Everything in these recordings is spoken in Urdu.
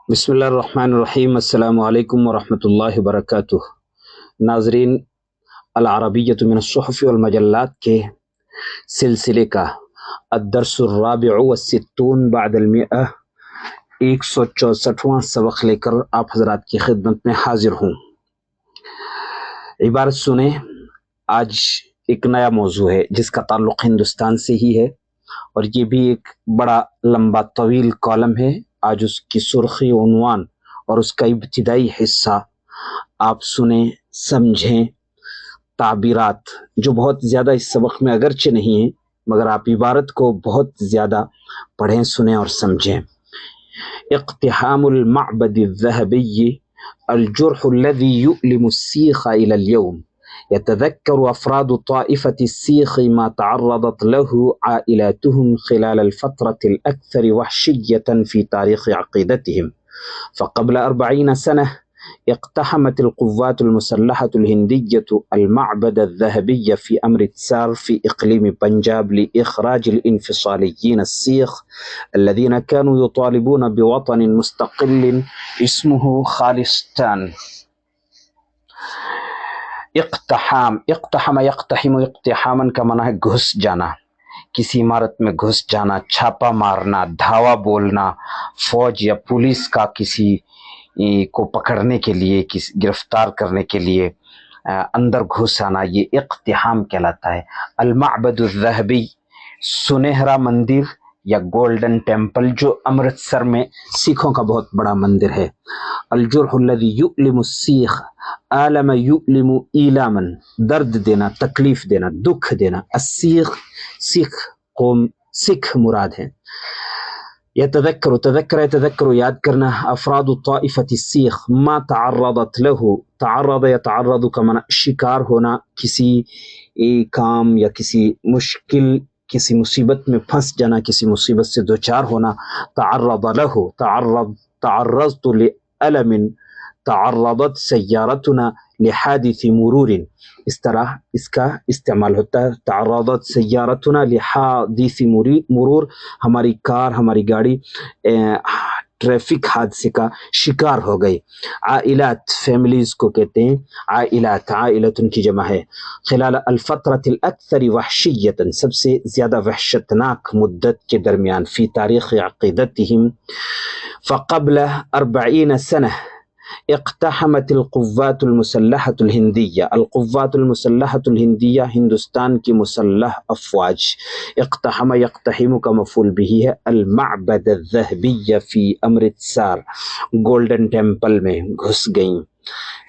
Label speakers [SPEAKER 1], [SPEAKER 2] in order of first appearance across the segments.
[SPEAKER 1] بسم اللہ الرحمن الرحیم۔ السلام علیکم ورحمۃ اللہ وبرکاتہ۔ ناظرین، العربیۃ من الصحف والمجلات کے سلسلے کا الدرس الرابع والستون بعد المئہ 164واں سبق لے کر آپ حضرات کی خدمت میں حاضر ہوں۔ عبارت سنیں۔ آج ایک نیا موضوع ہے جس کا تعلق ہندوستان سے ہی ہے، اور یہ بھی ایک بڑا لمبا طویل کالم ہے۔ آج اس کی سرخی عنوان اور اس کا ابتدائی حصہ آپ سنیں، سمجھیں۔ تعبیرات جو بہت زیادہ اس سبق میں اگرچہ نہیں ہیں، مگر آپ عبارت کو بہت زیادہ پڑھیں، سنیں اور سمجھیں۔ اقتحام المعبد الذهبي الجرح الذي يؤلم السيخ إلى اليوم. يتذكر أفراد طائفة السيخ ما تعرضت له عائلاتهم خلال الفترة الأكثر وحشية في تاريخ عقيدتهم. فقبل 40 سنة اقتحمت القوات المسلحة الهندية المعبد الذهبي في أمرتسار في إقليم بنجاب لإخراج الانفصاليين السيخ الذين كانوا يطالبون بوطن مستقل اسمه خالصتان۔ اقتحم اقتحاما کا معنی ہے گھس جانا، کسی عمارت میں گھس جانا، چھاپا مارنا، دھاوا بولنا، فوج یا پولیس کا کسی کو پکڑنے کے لیے، گرفتار کرنے کے لیے اندر گھس آنا، یہ اقتحام کہلاتا ہے۔ المعبد الذهبی، سنہرا مندر یا گولڈن ٹیمپل جو امرتسر میں سکھوں کا بہت بڑا مندر ہے۔ الجرح الذي يؤلم السیخ، عالم یؤلم ایلاما، درد دینا، تکلیف دینا، دکھ دینا۔ السیخ، سکھ قوم، سکھ مراد ہے۔ يتذكر یاد کرنا، افراد طائفة السیخ ما تعرضت له، يتعرض کا معنی شکار ہونا، کسی کام یا کسی مشکل، کسی مصیبت میں پھنس جانا، کسی مصیبت سے دوچار ہونا۔ تعرض له، تعرضت لألم، تعرضت سیارتنا لحادث مرور، اس طرح اس کا استعمال ہوتا ہے۔ تعرضت سیارتنا لحادث مرور، ہماری کار، ہماری گاڑی ٹریفک حادثے کا شکار ہو گئی۔ عائلات، فیملیز کو کہتے ہیں عائلات، عائلتن کی جمع ہے۔ خلال الفترة الأكثر وحشیة، سب سے زیادہ وحشتناک مدت کے درمیان، فی تاریخ عقیدتهم، فقبل 40 سنة اقتحمت القوات المسلحة الہندیہ، القوات المسلحة الہندیہ، ہندوستان کی مسلح افواج۔ اقتحم یقتحم کا مفعول بھی ہے۔ المعبد الذهبی فی امرتسار، گولڈن ٹیمپل میں گھس گئیں۔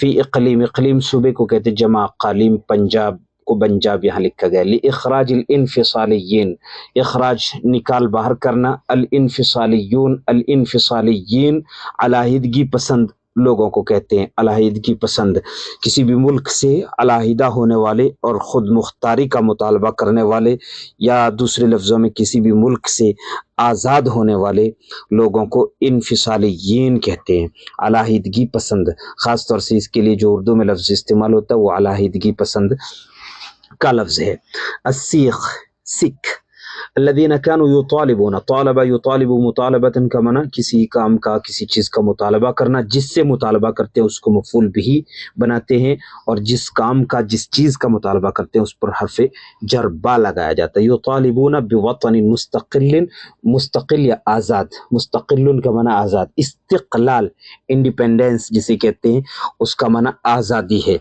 [SPEAKER 1] فی اقلیم، اقلیم صوبے کو کہتے، جمع اقالیم، پنجاب کو بنجاب یہاں لکھا گیا۔ لإخراج الانفصالیین، اخراج نکال باہر کرنا، الانفصالیون، الانفصالیین علیحدگی پسند لوگوں کو کہتے ہیں۔ علیحدگی پسند، کسی بھی ملک سے علیحدہ ہونے والے اور خود مختاری کا مطالبہ کرنے والے، یا دوسرے لفظوں میں کسی بھی ملک سے آزاد ہونے والے لوگوں کو انفصالیین کہتے ہیں، علیحدگی پسند۔ خاص طور سے اس کے لیے جو اردو میں لفظ استعمال ہوتا ہے وہ علیحدگی پسند کا لفظ ہے۔ السیخ، سکھ۔ الذین كانوا یطالبون، طالب یطالب مطالبۃ کا معنی کسی کام کا، کسی چیز کا مطالبہ کرنا، جس سے مطالبہ کرتے ہیں اس کو مفعول بھی بناتے ہیں، اور جس کام کا، جس چیز کا مطالبہ کرتے ہیں اس پر حرف جر با لگایا جاتا ہے۔ یطالبون بوطن مستقل، مستقل یا آزاد، مستقل کا معنی آزاد، استقلال، انڈیپینڈنس جسے کہتے ہیں، اس کا معنی آزادی ہے،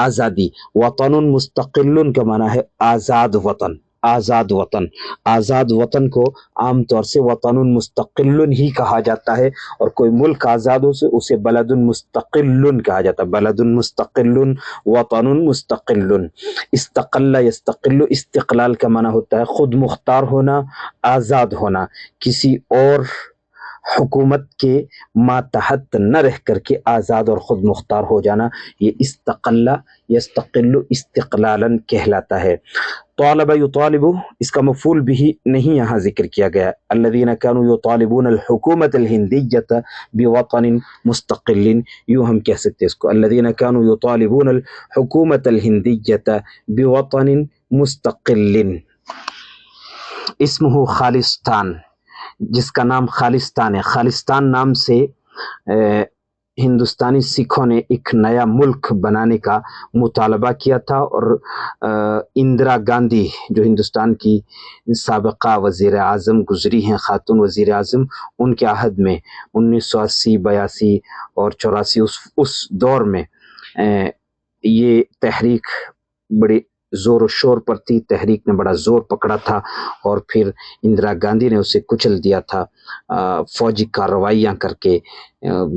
[SPEAKER 1] آزادی۔ وطن مستقل کا معنی ہے آزاد وطن، آزاد وطن۔ آزاد وطن کو عام طور سے وطن مستقل ہی کہا جاتا ہے، اور کوئی ملک آزاد ہو سے اسے بلد مستقل کہا جاتا ہے۔ بلد مستقل، وطن مستقل۔ استقل یستقل، استقلال کا معنی ہوتا ہے خود مختار ہونا، آزاد ہونا، کسی اور حکومت کے ماتحت نہ رہ کر کے آزاد اور خود مختار ہو جانا، یہ استقل یستقل استقلالا کہلاتا ہے۔ طالب یطالب، اس کا مفعول بھی نہیں یہاں ذکر کیا گیا۔ الذین كانوا یطالبون الحکومت الہندیۃ بوطن مستقل، یوں ہم کہہ سکتے ہیں اس کو، الذین كانوا یطالبون الحکومت الہندیۃ بوطن مستقل۔ اسمہ خالصتان، جس کا نام خالصتان ہے۔ خالصتان نام سے ہندوستانی سکھوں نے ایک نیا ملک بنانے کا مطالبہ کیا تھا، اور اندرا گاندھی جو ہندوستان کی سابقہ وزیر اعظم گزری ہیں، خاتون وزیر اعظم، ان کے عہد میں 1980، 82 اور 84 اس دور میں یہ تحریک بڑی زور و شور پر تھی، تحریک نے بڑا زور پکڑا تھا، اور پھر اندرا گاندھی نے اسے کچل دیا تھا فوجی کارروائیاں کر کے۔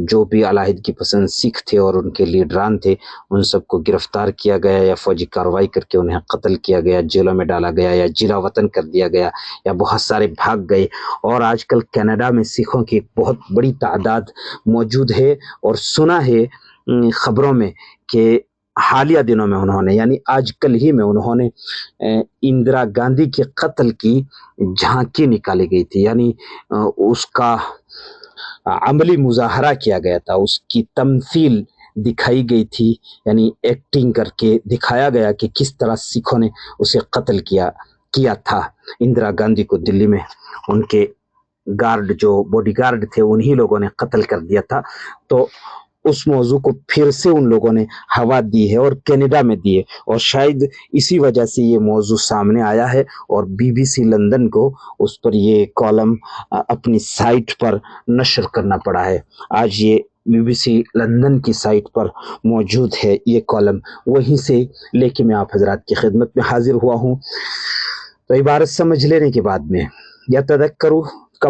[SPEAKER 1] جو بھی علیحدگی پسند سکھ تھے اور ان کے لیڈران تھے، ان سب کو گرفتار کیا گیا یا فوجی کارروائی کر کے انہیں قتل کیا گیا، جیلوں میں ڈالا گیا یا جلا وطن کر دیا گیا، یا بہت سارے بھاگ گئے۔ اور آج کل کینیڈا میں سکھوں کی ایک بہت بڑی تعداد موجود ہے، اور سنا ہے خبروں میں کہ حالیہ دنوں میں انہوں نے، یعنی آج کل ہی میں انہوں نے اندرا گاندھی کے قتل کی جھانکی نکالی گئی تھی، یعنی اس کا عملی مظاہرہ کیا گیا تھا، اس کی تمثیل دکھائی گئی تھی، یعنی ایکٹنگ کر کے دکھایا گیا کہ کس طرح سکھوں نے اسے قتل کیا تھا اندرا گاندھی کو۔ دلی میں ان کے گارڈ، جو باڈی گارڈ تھے، انہی لوگوں نے قتل کر دیا تھا۔ تو اس موضوع کو پھر سے ان لوگوں نے ہوا دی ہے اور کینیڈا میں دی ہے، اور شاید اسی وجہ سے یہ موضوع سامنے آیا ہے، اور بی بی سی لندن کو اس پر یہ کالم اپنی سائٹ پر نشر کرنا پڑا ہے۔ آج یہ بی بی سی لندن کی سائٹ پر موجود ہے یہ کالم، وہیں سے لے کے میں آپ حضرات کی خدمت میں حاضر ہوا ہوں۔ تو عبارت سمجھ لینے کے بعد میں یتذکروا کا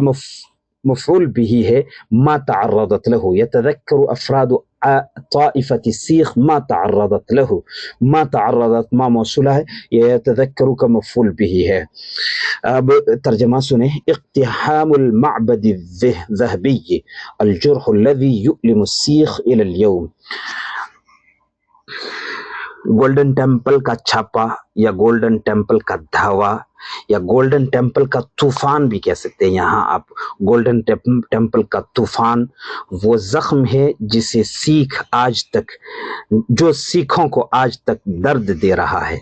[SPEAKER 1] مفعول بھی ہے ما تعرضت له، یتذکر افراد طائفة السیخ ما تعرضت له، ما تعرضت ما موصولہ ہے، یہ یتذکر کا مفعول بھی ہے۔ اب ترجمہ سنیں۔ اقتحام المعبد الذهبی الجرح الذي يؤلم السیخ الى اليوم، گولڈن ٹیمپل کا چھاپا یا گولڈن ٹیمپل کا دھاوا یا گولڈن ٹیمپل کا طوفان بھی کہہ سکتے ہیں یہاں آپ۔ گولڈن ٹیمپل کا طوفان وہ زخم ہے جسے سکھ آج تک، جو سکھوں کو آج تک درد دے رہا ہے،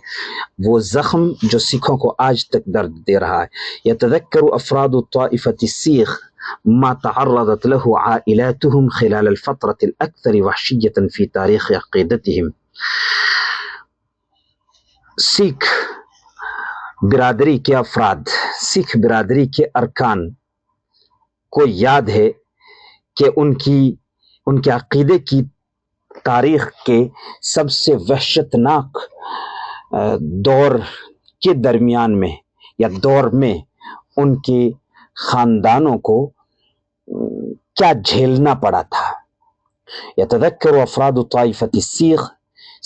[SPEAKER 1] وہ زخم جو سکھوں کو آج تک درد دے رہا ہے۔ یتذکر افراد طائفة السیخ ما تعرضت له عائلاتهم خلال الفترة الأكثر وحشية في تاریخ عقیدتهم۔ سکھ برادری کے افراد، سکھ برادری کے ارکان کو یاد ہے کہ ان کے عقیدے کی تاریخ کے سب سے وحشتناک دور کے درمیان میں یا دور میں ان کے خاندانوں کو کیا جھیلنا پڑا تھا۔ یتذکر افراد طائفة السیخ،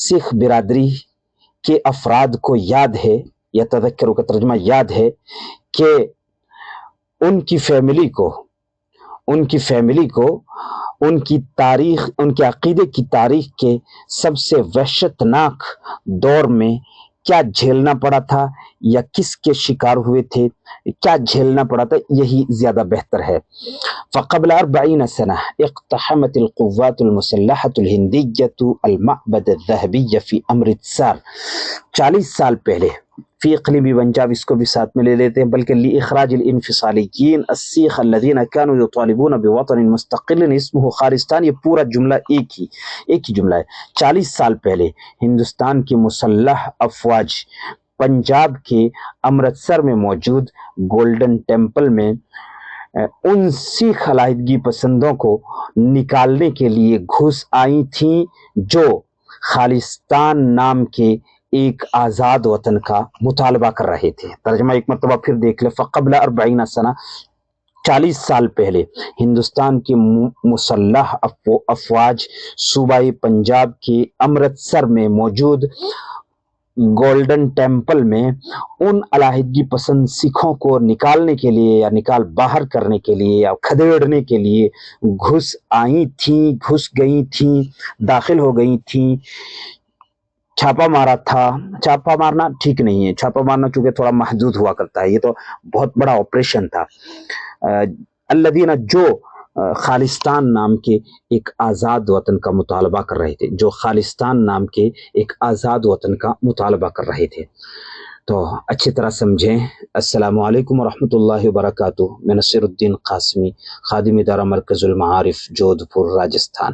[SPEAKER 1] سکھ برادری کے افراد کو یاد ہے، یتذکر کا ترجمہ یاد ہے، کہ ان کی فیملی کو ان کی تاریخ، ان کے عقیدے کی تاریخ کے سب سے وحشتناک دور میں کیا جھیلنا پڑا تھا یا کس کے شکار ہوئے تھے، کیا جھیلنا پڑا تھا، یہی زیادہ بہتر ہے۔ فقبل 40 سنة اقتحمت القوات المسلحة الهندية المعبد الذهبي في امرتسر، 40 سال پہلے، فی اقلیمی پنجاب اس کو بھی ساتھ میں لے لیتے ہیں، بلکہ لإخراج الانفصالیین السیخ الذین كانوا يطالبون بوطن مستقل اسمه خالستان، یہ پورا جملہ ایک ہی جملہ ہے۔ 40 سال پہلے ہندوستان کی مسلح افواج پنجاب کے امرتسر میں موجود گولڈن ٹیمپل میں ان سکھ علیحدگی پسندوں کو نکالنے کے لیے گھس آئی تھیں جو خالستان نام کے ایک آزاد وطن کا مطالبہ کر رہے تھے۔ ترجمہ ایک مرتبہ پھر دیکھ لیں۔ فقبل 40 سنہ، 40 سال پہلے ہندوستان کی مسلح افواج صوبہ پنجاب کے امرتسر میں موجود گولڈن ٹیمپل میں ان علیحدگی پسند سکھوں کو نکالنے کے لیے یا باہر کرنے کے لیے یا کھدیڑنے کے لیے گھس آئی تھیں، گھس گئی تھیں، داخل ہو گئی تھیں، چھاپا مارا تھا۔ چھاپا مارنا ٹھیک نہیں ہے، چھاپا مارنا چونکہ تھوڑا محدود ہوا کرتا ہے، یہ تو بہت بڑا آپریشن تھا۔ الذین، جو خالستان نام کے ایک آزاد وطن کا مطالبہ کر رہے تھے، جو خالستان نام کے ایک آزاد وطن کا مطالبہ کر رہے تھے۔ تو اچھی طرح سمجھیں. السلام علیکم ورحمۃ اللہ وبرکاتہ. میں نصیر الدین قاسمی، خادم ادارہ مرکز المعارف، جودھ پور، راجستھان.